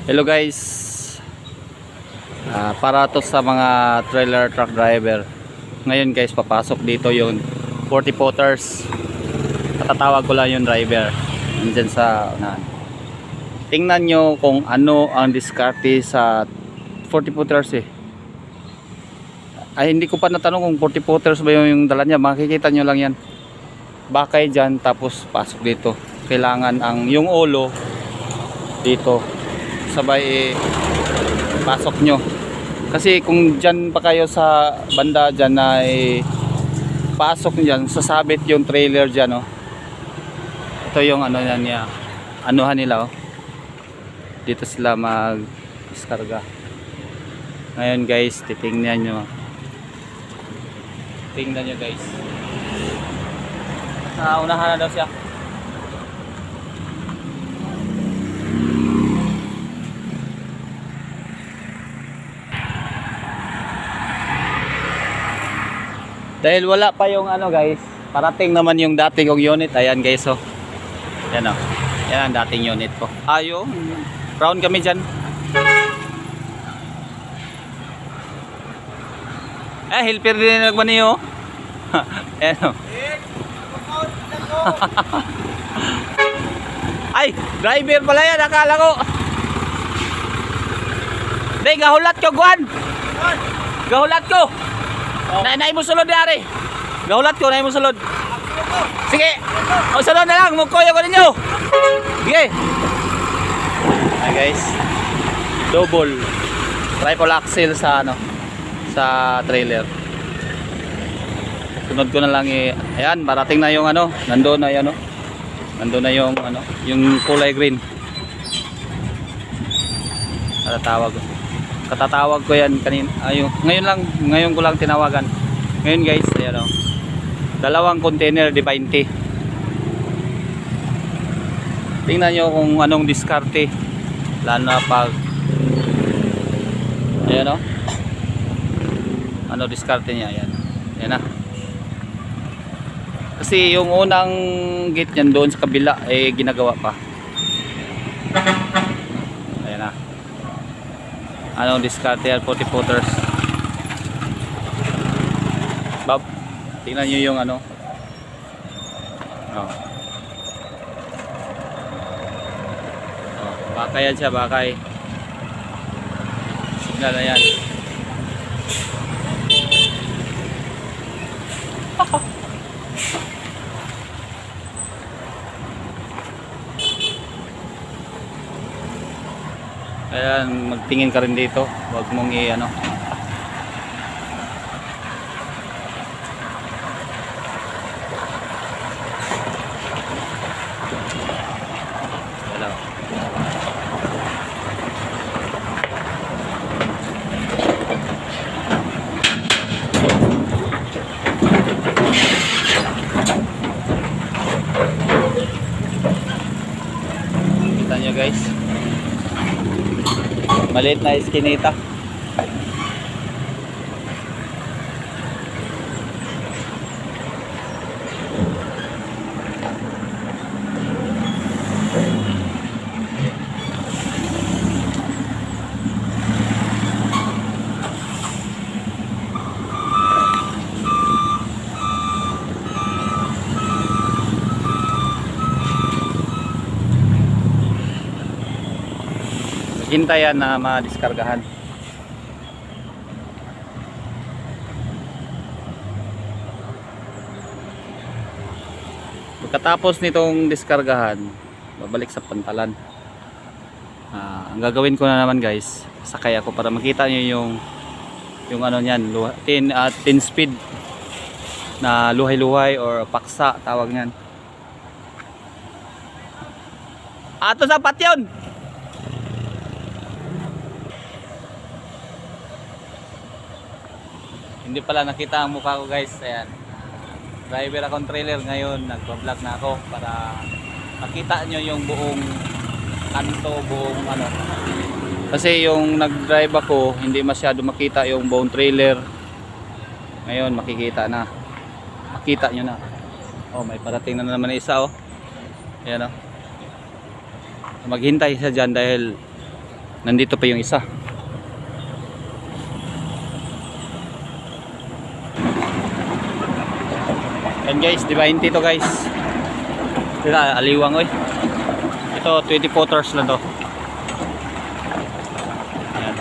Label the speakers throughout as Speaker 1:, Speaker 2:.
Speaker 1: Hello guys, para to sa mga trailer truck driver. Ngayon guys, papasok dito yung 40 footers. Katatawag ko lang yung driver nandyan sa unahan. Tingnan nyo kung ano ang diskarte sa 40 footers Ay, hindi ko pa natanong kung 40 footers ba yung dala niya. Makikita nyo lang yan, bakay dyan, tapos pasok dito. Kailangan ang yung ulo dito sabay pasok nyo, kasi kung dyan pa kayo sa banda dyan na pasok nyo dyan, sasabit yung trailer dyan. Ito yung ano yan niya, anuhan nila dito sila mag diskarga. Ngayon guys, tingnan nyo guys, unahan na daw siya. Dahil wala pa yung ano guys, parating naman yung dating kong unit. Ayan guys, yan yan ang dating unit ko. Ayun, round kami dyan. Helper din nagmani ayan ay, driver pala yan, akala ko. Dey, gahulat ko guan. Gahulat ko. Naay mo sulod dari. Gahulat ko, naay mo sulod. Sige. O sulod na lang, mukoy ako ninyo. Sige. Hi guys. Double triple axle sa sa trailer. Sunod ko na lang ayan, parating na yung nandoon na yan nandoon na yung yung kulay green. Katatawag ko yan kanina. Ngayon ko lang tinawagan. Ngayon guys, ayan dalawang container de 20. Tingnan nyo kung anong diskarte, lalo na pag ayan ano diskarte niya. Ayan na. Kasi yung unang gate niyan doon sa kabila ginagawa pa. Ayan na. Anong diskarte yan, 40 footers. Bob, tingnan nyo yung bakay yan siya, bakay. Signal na yan. Kaya magtingin ka rin dito, huwag mong Hello. Kita nyo guys, maliit na iskinita. Hintayan na madiskargahan. Pagkatapos nitong diskargahan, babalik sa pantalan. Ang gagawin ko na naman guys, sakay ako para makita nyo yung niyan, 10 speed na luhay-luhay or paksa tawag niyan. Ato sa patyon. Hindi pala nakita ang mukha ko guys. Ayan, driver akong trailer ngayon, nagpa-vlog na ako para makita nyo yung buong kanto, buong kasi yung nag-drive ako hindi masyado makita yung buong trailer. Ngayon makikita na, makita nyo na. May parating na naman isa Ayan maghintay siya dyan dahil Nandito pa yung isa. Yan guys, di ba hindi to guys? Sila aliwang oy. Ito 20 footers lang to. Yan.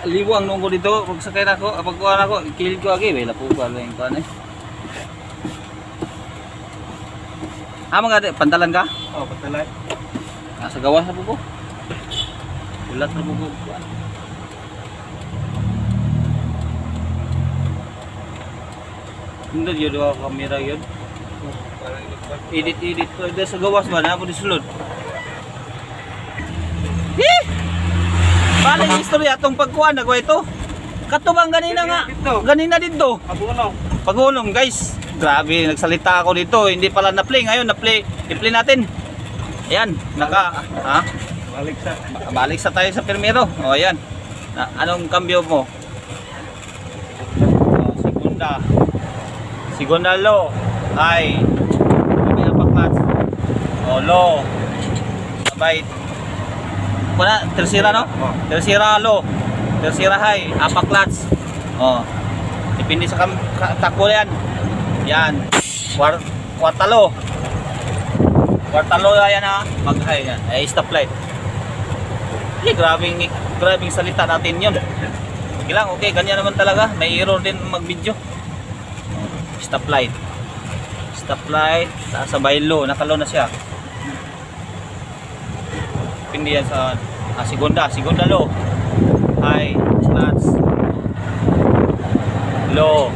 Speaker 1: Liwang nung ko dito, pag sakay na ako, pagkuha na ako, kilid ko agi, wala po ba lang yung kuha na eh. Mga pantalan ka?
Speaker 2: Oh, pantalan.
Speaker 1: Nasa gawas na po ko. Ulat na po ko. Hindi yun ako kamera yun. Edit ko. Sa gawas ba na ako disulod? Baling istorya atong pagkuhan na ko ito. Katubang ganina nga. Ganina dito. Pagulong guys. Grabe, nagsalita ako dito. Hindi pala na-play. Ngayon na-play. I-play natin. Ayan, ha? Balik sa tayo sa primero. O ayan. Anong kambyo mo? Segunda. Segunda low. High. Sabay apaklats. O low. Sabay. Wala, tersira no? Tersira low. Tersira high. Apaklats. O. Depende sa takbo yan. Yan. Kwartalo. Kwartalo yan ha. Mag-high yan. Ay, stoplight. Grabing salita natin yun. Okay lang, okay. Ganyan naman talaga. May error din mag-video. Stoplight. Stoplight. Sabay low. Naka-low na siya. Depende yan sa segunda. Segunda low. High. Clutch. Low.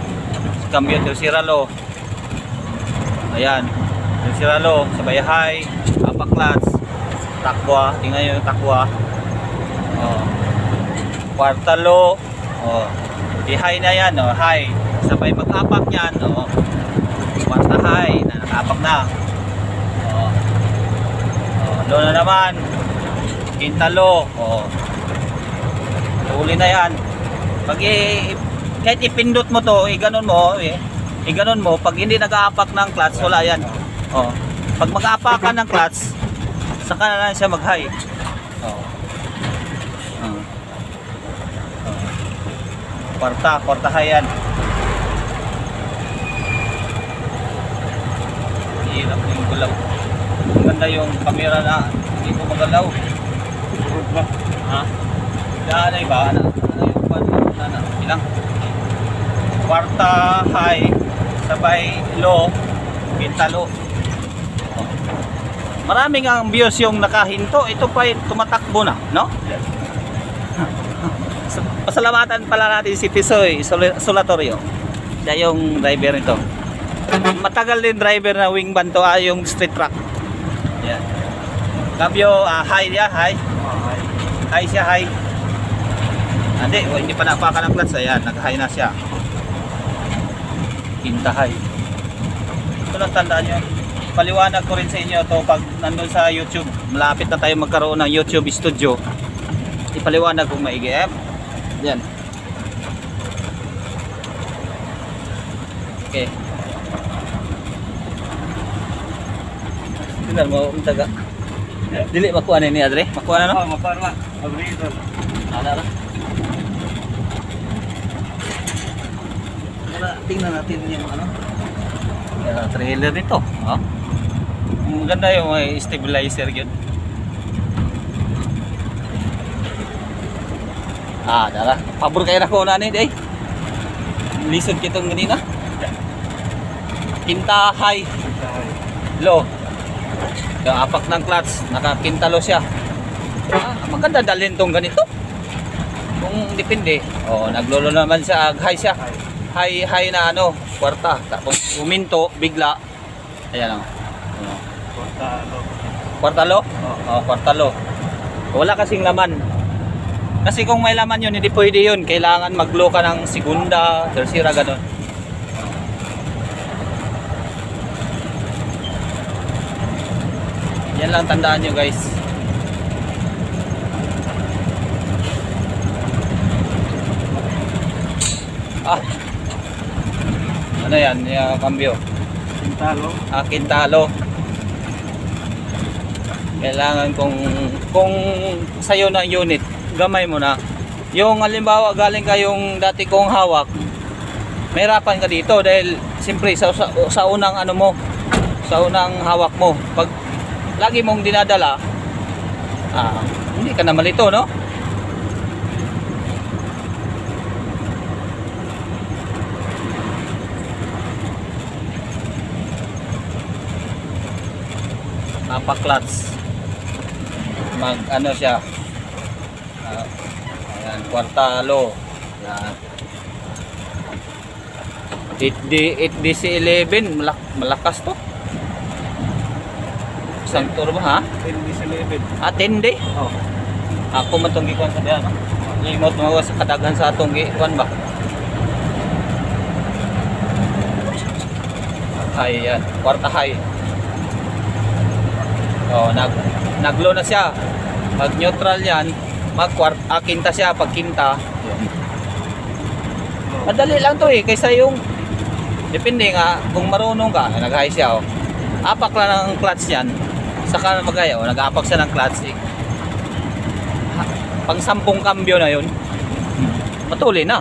Speaker 1: Cambio tersira low. Ayan. Tersira low. Sabay high. Apaklats. Takwa. Tingnan nyo yung takwa. Oh. Kwarta low. Oh. Di high na yan. Oh. High. Sabay mag-apak yan. Oh. Kwarta high. Nakapak na. Oh. Oh. Low na naman. Quinta low. Oh. Uli na yan. Pag kahit ipindot mo to, iganon mo, iganon mo, pag hindi nag-aapak ng clutch, wala yan. Oh. Pag mag-aapakan ng clutch, saka na lang siya mag-high. Oh. Oh. Oh. Kwarta high yan. Hirap yung gulaw. Maganda yung camera na hindi ko magalaw. Ha? Ano ba? Ano yung paano? Ilang? Kwarta high, sabay low, quinta low. Oh. Maraming ang views yung nakahinto. Ito pa tumatakbo na, no? Pasalamatan pala natin si Tisoy Solatorio. Siya yung driver nito. Matagal din driver na wingman to, yung street truck. Yan. Cambio high niya, high. High siya, high. Hindi pa napakan ng clutch. Ayan, nag-high na siya. Quinta high. Ito lang tandaan nyo. Paliwanag ko rin sa inyo to pag nandun sa YouTube. Malapit na tayo magkaroon ng YouTube studio. Ipaliwanag kong maigi. Yan. Okay. Tingnan mo, taga. Dili makuha na ni Adre? Makuha na no?
Speaker 2: Oh, makuha na. Abri ito.
Speaker 1: Ala. Tingnan natin yung ano. Trailer nito. Oh. Maganda yung stabilizer yun. Dala. Pabor kayo na ko na ni day. Lisod kitong ganina. Quinta high. Low. Yung apak ng clutch, naka-quinta low siya. Maganda dalhin tong ganito. Kung depende. Oh, naglolo naman siya, high siya. High na ano, kwarta. Tapos uminto, bigla. Ayan o. Kwarta low? Oo, kwarta low. Wala kasing laman. Kasi kung may laman yun, hindi pwede yun. Kailangan mag-low ka ng segunda, tersira, gano'n. Yan lang tandaan nyo guys. Ano yan? Yung cambio.
Speaker 2: Quintalo.
Speaker 1: Quintalo. Kailangan kung sa'yo na unit, gamay mo na. Yung halimbawa galing kayong dati kong hawak, mahirapan ka dito dahil siyempre sa unang ano mo, sa unang hawak mo, pag lagi mong dinadala, hindi ka na malito, no? Napaklots. Mag ano siya, ayan, kwartalo. Ayan. 8DC11, malakas to. Isang turbo ha?
Speaker 2: 10D11.
Speaker 1: 10D?
Speaker 2: Oh.
Speaker 1: Ako man itong gikuan sa diyan. Limot mo sa kadaghan sa atong gikuan ba? Ayan, kwarta high. Nag-low na siya. Pag neutral yan, kinta siya. Pag kinta, madali lang to kaysa yung depende nga kung marunong ka, nag-high siya apak lang ng clutch yan, saka mag-high nag-apak siya ng clutch pang 10 kambyo na yun, matuli na,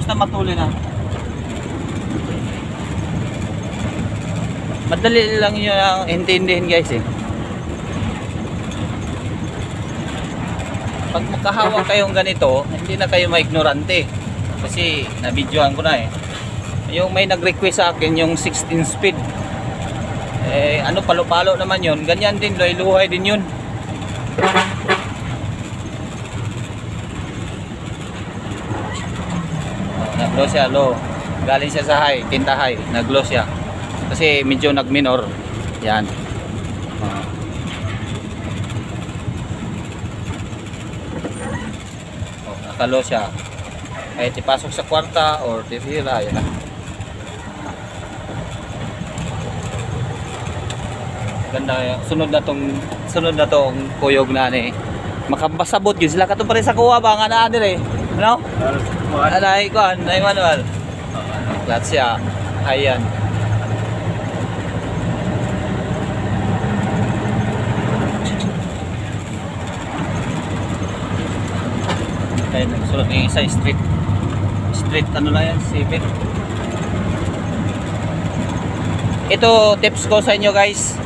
Speaker 1: basta matuli na. Madali lang yun ang intindihin guys Pag makahawak kayong ganito, hindi na kayo maignorante. Kasi na-videoan ko na Yung may nag-request sa akin yung 16 speed. Ano palo-palo naman yun. Ganyan din, luhay din yun. Nag-low siya, low. Galing siya sa high, tinta high. Nag-low siya. Kasi medyo nag-minor. Yan. Nakalo siya. Kahit ipasok sa kwarta or tihira. Yan. Ganda. Sunod na tong kuyog na makabasabot yun sila kato pa rin sa kuha ba nga na dire. Ano? Anay ko, anay manual. Clutch siya. Ayan. Ayun, nagsulot yung isa street ano na yan, 7. Ito tips ko sa inyo guys,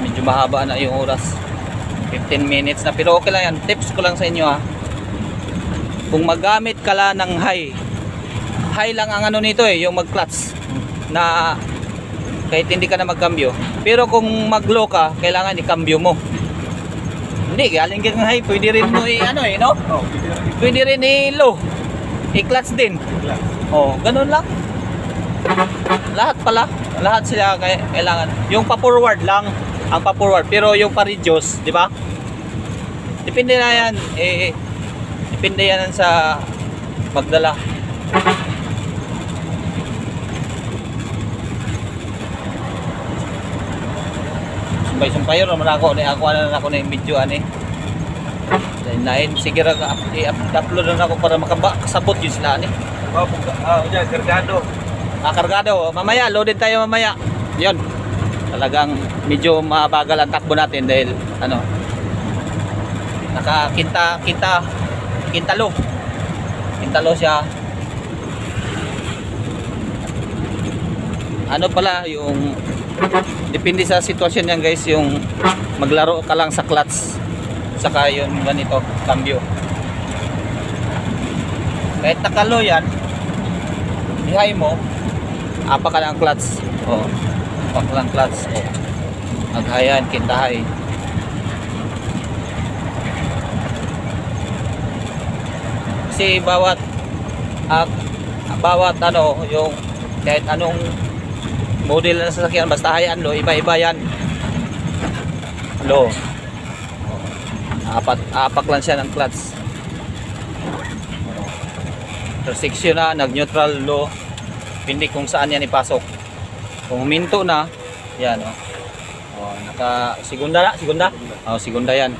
Speaker 1: medyo mahaba na yung oras, 15 minutes na, pero okay lang yan. Tips ko lang sa inyo kung magamit ka lang ng high lang ang ano nito yung mag clutch na kahit hindi ka na magkambyo, pero kung mag low ka, kailangan ikambyo mo. Hindi, galing ka ng high, pwede rin mo no?
Speaker 2: Oh,
Speaker 1: Pwede rin i-low. I-clutch din. Ganun lang. Lahat sila kailangan. Yung pa-forward lang, ang pa-forward. Pero yung pa-reduce, di ba? Depende na yan. Depende yan sa pagdala. Sumpay-sumpayo naman ako na yung video sige ra i-upload na ako para makasabot yun sila
Speaker 2: kargado.
Speaker 1: Kargado, mamaya loaded tayo mamaya. Yun, talagang medyo mabagal ang takbo natin dahil kintalo siya. Pala yung depende sa sitwasyon yan guys, yung maglaro ka lang sa clutch saka yun ganito, cambio. Kahit nakalo yan, i-high mo, apak ka lang clutch. Apak lang clutch. Mag-high yan, kinta-high. Kasi bawat yung kahit anong model na sasakyan, basta hayan lo, iba-iba yan. Lo. Apak lang siya ng clutch. Section na, nag-neutral, low. Hindi kung saan yan ipasok. Kung huminto na, Yan, oh. Oh, naka segunda na, segunda. Oh, segunda yan.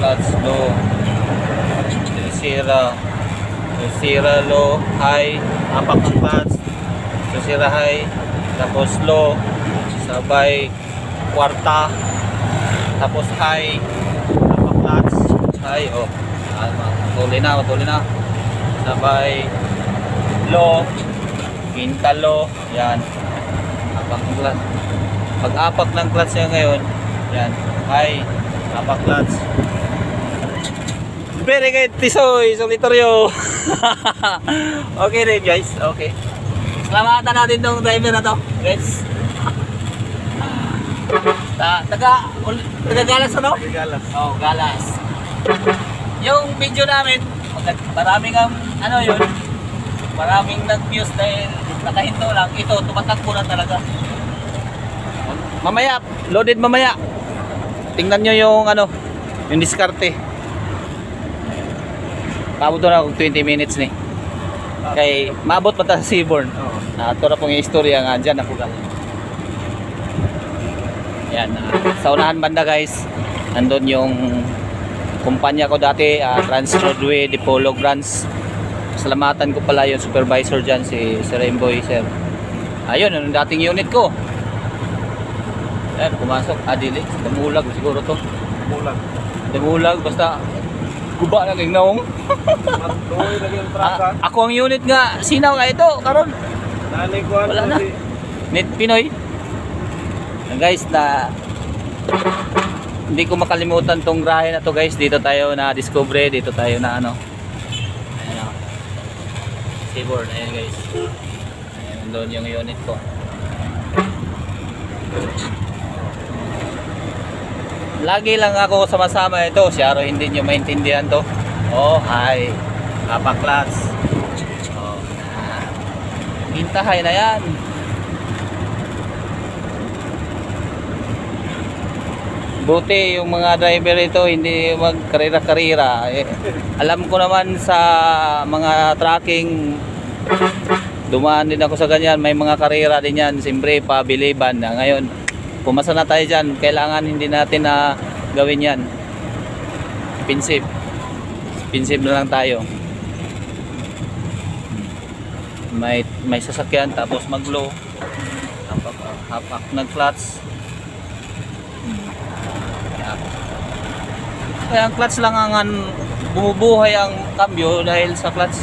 Speaker 1: Clutch low. Tercera low, high, apak ang clutch. Tercera high, tapos low, sabay kwarta, tapos high, apak clutch, high, oh. Tuloy na. Sabay low, quinta low, yan. Apak ng clutch. Pag-apak ng clutch niya ngayon, yan, high, apak clutch. Very good, Tisoy, solitaryo. Okay rin guys, okay. Salamatan natin tong driver na to, guys. Taga Galas ano?
Speaker 2: Galas.
Speaker 1: Oh, Galas. Yung video namin, maraming ano yun, maraming nag-views dahil nakahinto lang. Ito, tumatakbo na talaga. Mamaya, loaded mamaya. Tingnan nyo yung ano, yung diskarte. Paabot na ako 20 minutes ni. Kay maabot pa ta sa Seaborn.
Speaker 2: Oo.
Speaker 1: Ito na pong istorya nga dyan ako galing. Yan, sa unahan banda guys, nandun yung kumpanya ko dati, Trans Roadway, Dipolo Grants. Salamatan ko pala yung supervisor dyan, si Sir Emboy, sir. Ayun, yung dating unit ko. Ayan, pumasok, dili, damulag siguro to. Damulag, basta guba na kayong naong.
Speaker 2: Tuloy lagi ang traka.
Speaker 1: Ako ang unit nga, sinaw nga ito, karon.
Speaker 2: Nanay ko
Speaker 1: Wala na.
Speaker 2: si
Speaker 1: Net Pinoy. Guys, na hindi ko makalimutan tong grahe na to guys. Dito tayo na discover, dito tayo na ano. Ayan o. Seaboard, ayan guys. Ayan doon yung unit ko. Lagi lang ako sama-sama ito. Siyaro hindi nyo maintindihan to. Oh, hi. Kapaklats. Oh, hintahay na yan. Buti yung mga driver ito hindi magkarira-karira. Alam ko naman sa mga tracking, dumaan din ako sa ganyan, may mga karira din yan, siyempre pabiliban na. Ngayon, pumasa na tayo dyan, kailangan hindi natin na gawin yan. Expensive na lang tayo. May sasakyan tapos mag-low, hapak nag-clutch. Kaya ang clutch lang ang bumubuhay ang cambio dahil sa clutch.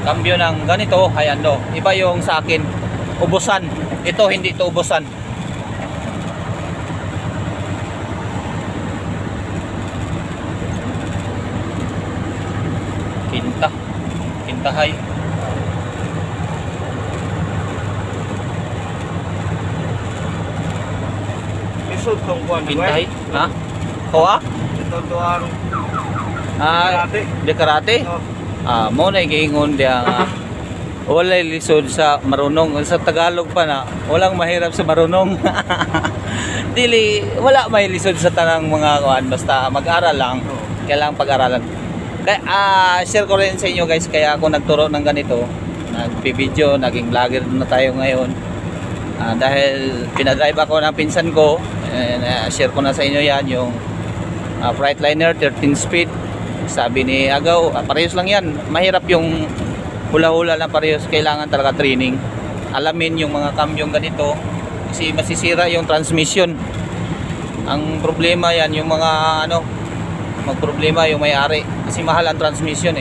Speaker 1: Cambio ng ganito, hayando. Iba yung sa akin, ubusan. Ito hindi ito ubusan. Quinta high.
Speaker 2: isod tong kuan.
Speaker 1: Quinta high. Ha? Koa?
Speaker 2: Ito to ang
Speaker 1: Karate. De karate?
Speaker 2: oh,
Speaker 1: Mo na giingon dia nga wala lisod sa marunong sa Tagalog pa na walang mahirap sa marunong. Dili wala may lisod sa tanang mga kuan basta mag-aral lang. Kailangan pag-aralan. Kaya share ko rin sa inyo guys kaya ako nagturo ng ganito. Nagpi-video, naging vlogger na tayo ngayon. Dahil pinadrive ako ng pinsan ko, share ko na sa inyo yan yung Freightliner 13 speed. Sabi ni Agaw, parehas lang yan. Mahirap yung hula-hula na parehas. Kailangan talaga training. Alamin yung mga kambyong ganito kasi masisira yung transmission. Ang problema yan, yung mga magproblema yung may-ari kasi mahal ang transmission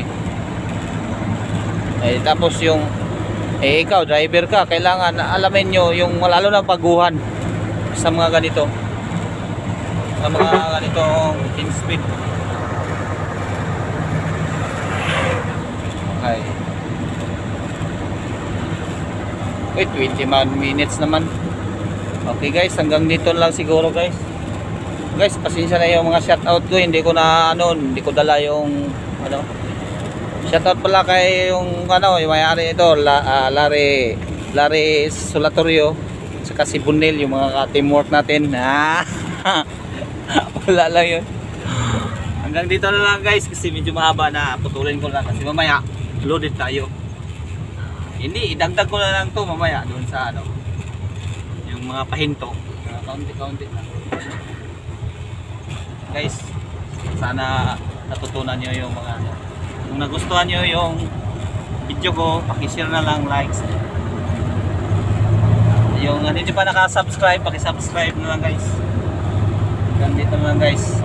Speaker 1: tapos yung ikaw driver ka, kailangan alamin nyo yung lalo na paguhan sa mga ganito, sa mga ganitong 10 speed. Okay. Wait, 20 minutes naman. Okay guys, hanggang dito lang siguro guys. Guys, pasensya na yung mga shoutout ko, hindi ko dala yung shoutout pala kay yung yung may-ari ito, Larry Solatorio, saka si Bunel, yung mga teamwork natin. Wala lang yun. Hanggang dito na lang guys kasi medyo mahaba na, putulin ko lang kasi mamaya loaded tayo. Hindi, idagdag ko na lang to mamaya doon sa ano, yung mga pahinto. Kaunti-kaunti na. Guys, sana natutunan nyo yung mga ano. Kung nagustuhan nyo yung video ko, pakishare na lang, likes. Yung hindi pa naka-subscribe, paki-subscribe na lang guys. Hanggang dito na lang guys.